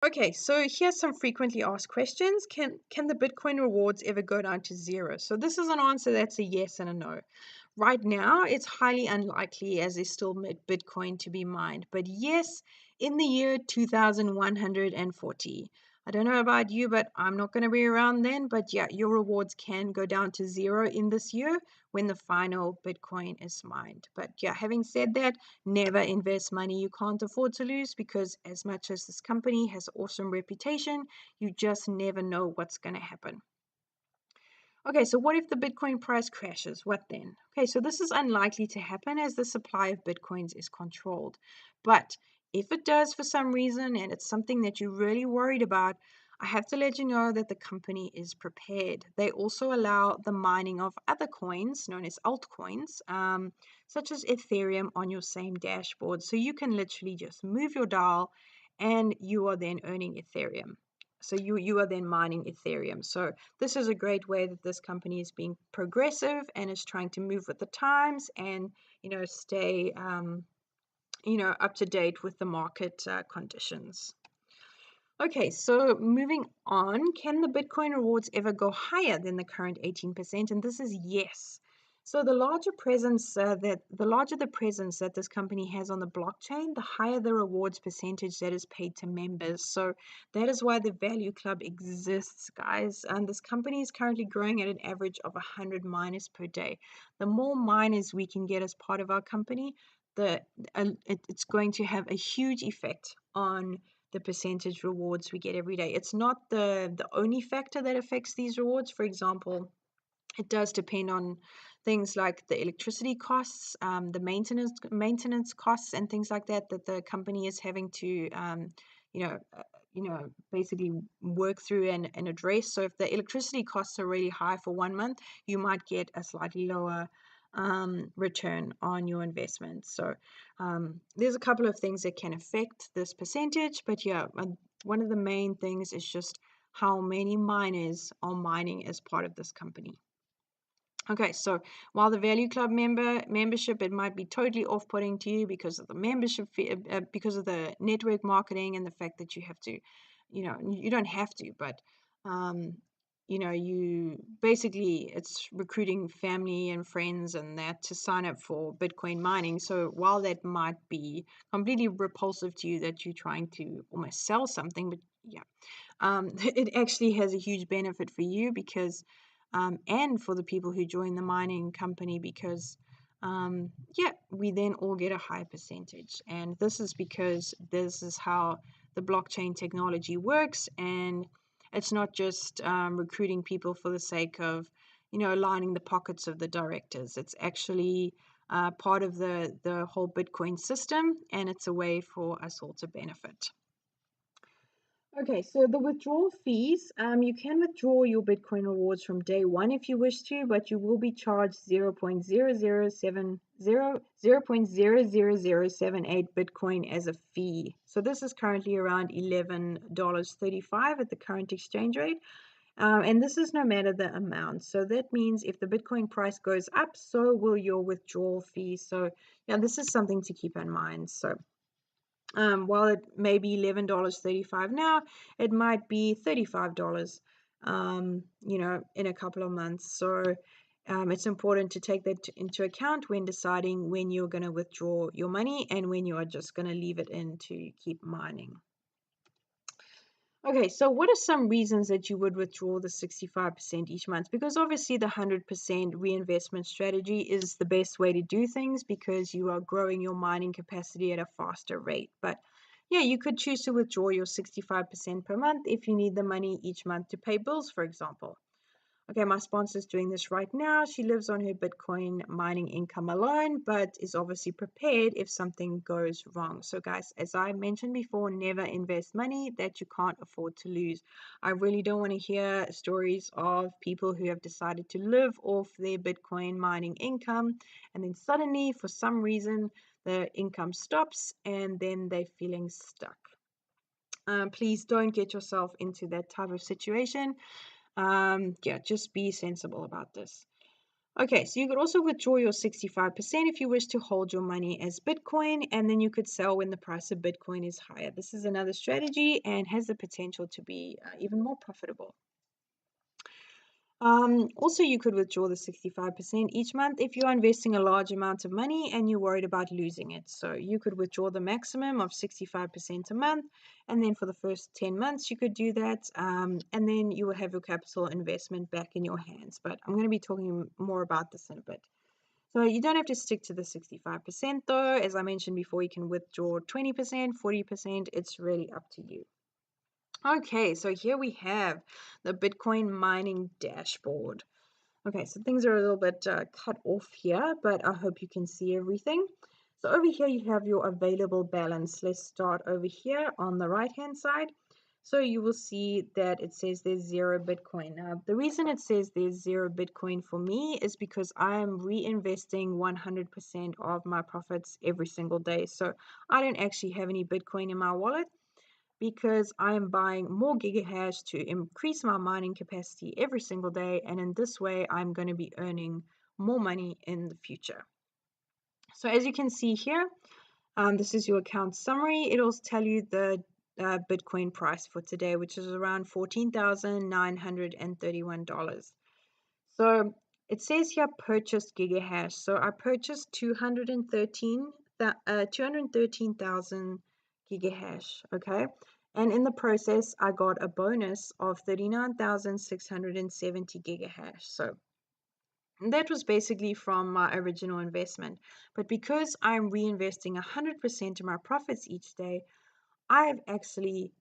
Okay, so here's some frequently asked questions. Can the Bitcoin rewards ever go down to zero? So this is an answer that's a yes and a no. Right now, it's highly unlikely as there's still Bitcoin to be mined. But yes, in the year 2140. I don't know about you, but I'm not going to be around then. But yeah, your rewards can go down to zero in this year when the final Bitcoin is mined. But yeah, having said that, never invest money you can't afford to lose, because as much as this company has an awesome reputation, you just never know what's going to happen. Okay, so what if the Bitcoin price crashes? What then? Okay, so this is unlikely to happen as the supply of Bitcoins is controlled. But if it does for some reason and it's something that you're really worried about, I have to let you know that the company is prepared. They also allow the mining of other coins known as altcoins, such as Ethereum, on your same dashboard. So you can literally just move your dial and you are then earning Ethereum. So you are then mining Ethereum. So this is a great way that this company is being progressive and is trying to move with the times and stay up to date with the market conditions. Okay, so moving on, can the Bitcoin rewards ever go higher than the current 18%? And this is yes. So the larger the presence that this company has on the blockchain, the higher the rewards percentage that is paid to members. So that is why the Value Club exists, guys. And this company is currently growing at an average of 100 miners per day. The more miners we can get as part of our company, it's going to have a huge effect on the percentage rewards we get every day. It's not the only factor that affects these rewards. For example, it does depend on things like the electricity costs, the maintenance costs, and things like that the company is having to you know uh, basically work through and address. So if the electricity costs are really high for 1 month, you might get a slightly lower return on your investment. So there's a couple of things that can affect this percentage, but yeah, one of the main things is just how many miners are mining as part of this company. Okay, so while the Value Club membership, it might be totally off-putting to you because of the membership fee, because of the network marketing and the fact that you have to, you don't have to, but um, you basically, it's recruiting family and friends and that to sign up for Bitcoin mining. So while that might be completely repulsive to you that you're trying to almost sell something, but yeah, it actually has a huge benefit for you because and for the people who join the mining company, because yeah, we then all get a high percentage. And this is because this is how the blockchain technology works, and it's not just recruiting people for the sake of lining the pockets of the directors. It's actually part of the whole Bitcoin system, and it's a way for us all to benefit. Okay, so the withdrawal fees, you can withdraw your Bitcoin rewards from day one if you wish to, but you will be charged 0.00078 Bitcoin as a fee. So this is currently around $11.35 at the current exchange rate. And this is no matter the amount. So that means if the Bitcoin price goes up, so will your withdrawal fee. So yeah, this is something to keep in mind. So while it may be $11.35 now, it might be $35, in a couple of months. So it's important to take that into account when deciding when you're going to withdraw your money and when you are just going to leave it in to keep mining. Okay, so what are some reasons that you would withdraw the 65% each month? Because obviously the 100% reinvestment strategy is the best way to do things because you are growing your mining capacity at a faster rate. But yeah, you could choose to withdraw your 65% per month if you need the money each month to pay bills, for example. Okay, my sponsor's doing this right now. She lives on her Bitcoin mining income alone, but is obviously prepared if something goes wrong. So, guys, as I mentioned before, never invest money that you can't afford to lose. I really don't want to hear stories of people who have decided to live off their Bitcoin mining income, and then suddenly, for some reason, the income stops and then they're feeling stuck. Please don't get yourself into that type of situation. Yeah, just be sensible about this. Okay, so you could also withdraw your 65% if you wish to hold your money as Bitcoin, and then you could sell when the price of Bitcoin is higher. This is another strategy and has the potential to be even more profitable. Also, you could withdraw the 65% each month if you're investing a large amount of money and you're worried about losing it. So you could withdraw the maximum of 65% a month, and then for the first 10 months, you could do that, and then you will have your capital investment back in your hands. But I'm going to be talking more about this in a bit. So you don't have to stick to the 65% though. As I mentioned before, you can withdraw 20%, 40%. It's really up to you. Okay, so here we have the Bitcoin mining dashboard. Okay, so things are a little bit cut off here, but I hope you can see everything. So over here you have your available balance. Let's start over here on the right hand side. So you will see that it says there's 0 Bitcoin. Now, the reason it says there's 0 Bitcoin for me is because I am reinvesting 100% of my profits every single day. So I don't actually have any Bitcoin in my wallet, because I am buying more gigahash to increase my mining capacity every single day, and in this way I'm going to be earning more money in the future. So as you can see here, this is your account summary. It'll tell you the Bitcoin price for today, which is around $14,931. So it says here purchased gigahash. So I purchased 213,000 gigahash, okay? And in the process, I got a bonus of 39,670 gigahash. So that was basically from my original investment. But because I'm reinvesting 100% of my profits each day, I've actually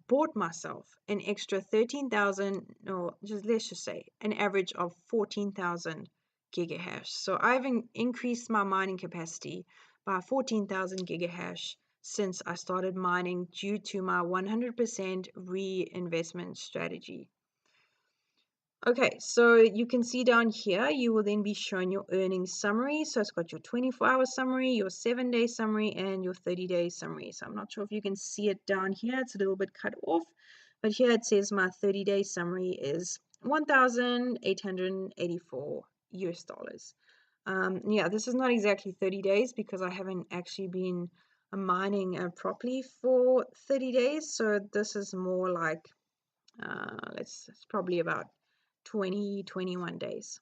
bought myself an extra 13,000, or let's just say an average of 14,000 gigahash. So I've increased my mining capacity by 14,000 gigahash since I started mining due to my 100% reinvestment strategy. Okay, so you can see down here, you will then be shown your earnings summary. So it's got your 24-hour summary, your 7-day summary, and your 30-day summary. So I'm not sure if you can see it down here. It's a little bit cut off. But here it says my 30-day summary is 1,884 US dollars. Yeah, this is not exactly 30 days because I haven't actually been mining properly for 30 days. So this is more like, it's probably about 21 days.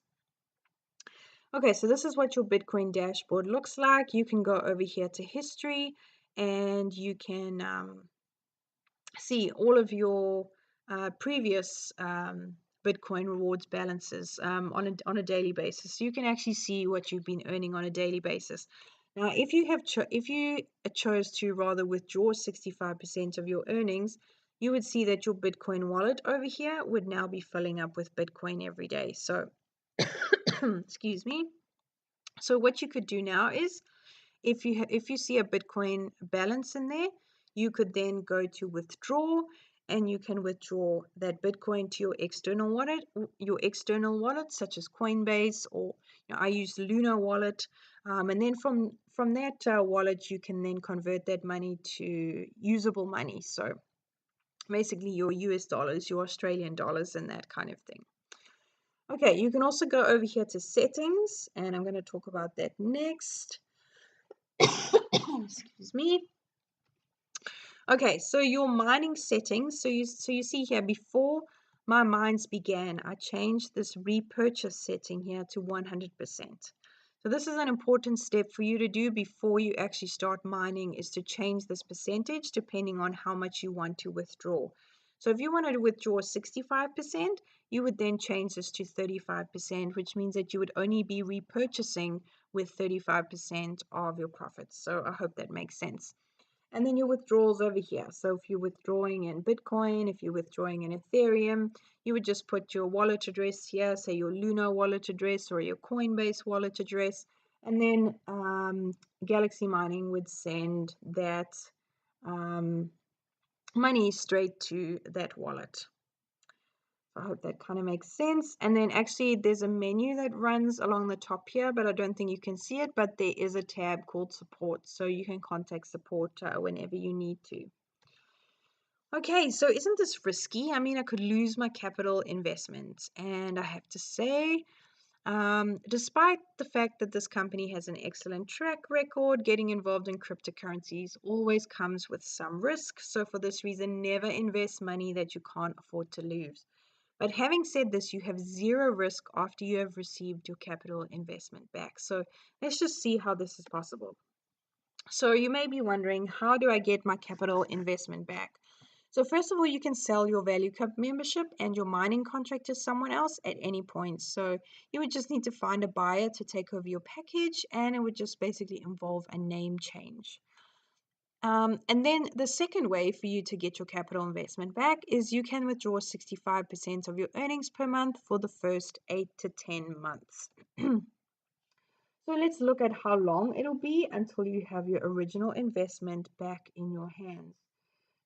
Okay, so this is what your Bitcoin dashboard looks like. You can go over here to history and you can see all of your previous Bitcoin rewards balances on a daily basis. So you can actually see what you've been earning on a daily basis. Now, if you chose to rather withdraw 65% of your earnings, you would see that your Bitcoin wallet over here would now be filling up with Bitcoin every day. So, excuse me. So what you could do now is, if you see a Bitcoin balance in there, you could then go to withdraw, and you can withdraw that Bitcoin to your external wallet, such as Coinbase, or I use Luna wallet, and then from that wallet you can then convert that money to usable money. So basically your US dollars, your Australian dollars, and that kind of thing. Okay, you can also go over here to settings, and I'm going to talk about that next. Excuse me. Okay, so your mining settings. So you see here, before my mines began, I changed this repurchase setting here to 100%. So this is an important step for you to do before you actually start mining, is to change this percentage depending on how much you want to withdraw. So if you wanted to withdraw 65%, you would then change this to 35%, which means that you would only be repurchasing with 35% of your profits. So I hope that makes sense. And then your withdrawals over here. So if you're withdrawing in Bitcoin, if you're withdrawing in Ethereum, you would just put your wallet address here, say your Luna wallet address or your Coinbase wallet address, and then Galaxy Mining would send that money straight to that wallet. I hope that kind of makes sense. And then actually there's a menu that runs along the top here, but I don't think you can see it, but there is a tab called support. So you can contact support whenever you need to. Okay, so isn't this risky? I mean, I could lose my capital investment, and I have to say, Despite the fact that this company has an excellent track record, getting involved in cryptocurrencies always comes with some risk. So, for this reason, never invest money that you can't afford to lose. But having said this, you have zero risk after you have received your capital investment back. So, let's just see how this is possible. So, you may be wondering, how do I get my capital investment back? So first of all, you can sell your Value Cup membership and your mining contract to someone else at any point. So you would just need to find a buyer to take over your package, and it would just basically involve a name change. And then the second way for you to get your capital investment back is you can withdraw 65% of your earnings per month for the first 8 to 10 months. So let's look at how long it'll be until you have your original investment back in your hands.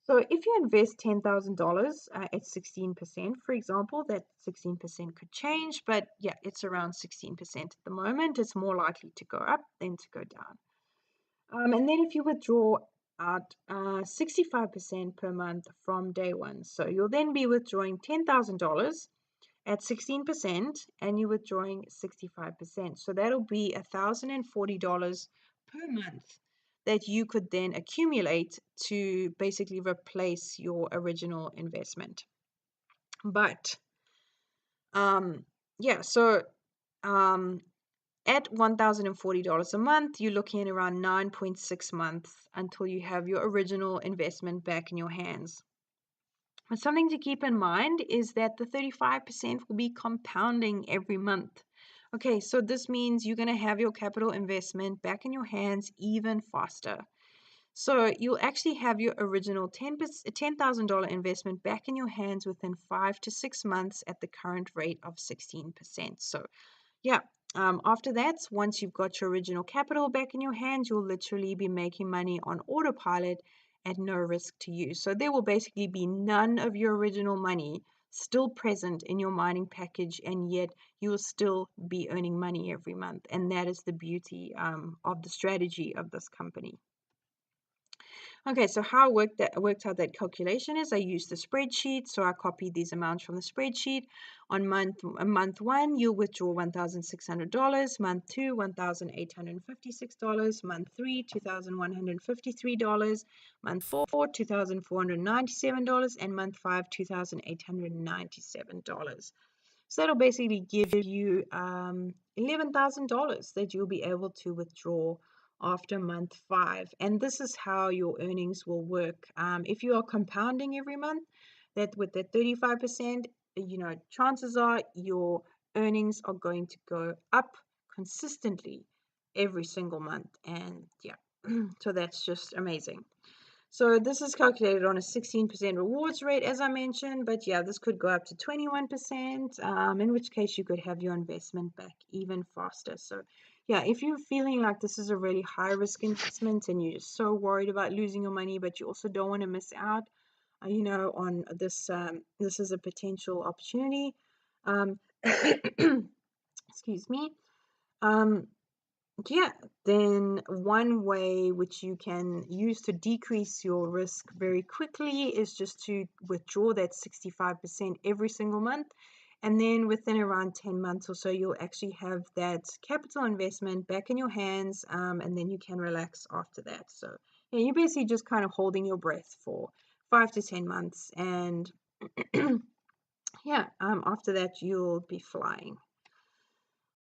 So if you invest $10,000 at 16%, for example, that 16% could change, but yeah, it's around 16% at the moment. It's more likely to go up than to go down. And then if you withdraw out 65% per month from day one, so you'll then be withdrawing $10,000 at 16%, and you're withdrawing 65%. So that'll be $1,040 per month that you could then accumulate to basically replace your original investment. But yeah, so at $1,040 a month, you're looking at around 9.6 months until you have your original investment back in your hands. But something to keep in mind is that the 35% will be compounding every month. Okay, so this means you're going to have your capital investment back in your hands even faster. So you'll actually have your original $10,000 investment back in your hands within 5 to 6 months at the current rate of 16%. So yeah, after that, once you've got your original capital back in your hands, you'll literally be making money on autopilot at no risk to you. So there will basically be none of your original money still present in your mining package, and yet you will still be earning money every month. And that is the beauty of the strategy of this company. Okay, so how worked out that calculation is I used the spreadsheet. So I copied these amounts from the spreadsheet. On month one, you'll withdraw $1,600. Month two, $1,856. Month three, $2,153. Month four, $2,497. And month five, $2,897. So that'll basically give you $11,000 that you'll be able to withdraw after month 5. And this is how your earnings will work. If you are compounding every month, that with that 35%, chances are your earnings are going to go up consistently every single month. And yeah, so that's just amazing. So this is calculated on a 16% rewards rate, as I mentioned, but yeah, this could go up to 21%, in which case you could have your investment back even faster. So yeah, if you're feeling like this is a really high risk investment and you're just so worried about losing your money, but you also don't want to miss out, on this, this is a potential opportunity. Excuse me. Yeah, then one way which you can use to decrease your risk very quickly is just to withdraw that 65% every single month. And then within around 10 months or so, you'll actually have that capital investment back in your hands, and then you can relax after that. So yeah, you're basically just kind of holding your breath for 5 to 10 months. And yeah, after that, you'll be flying.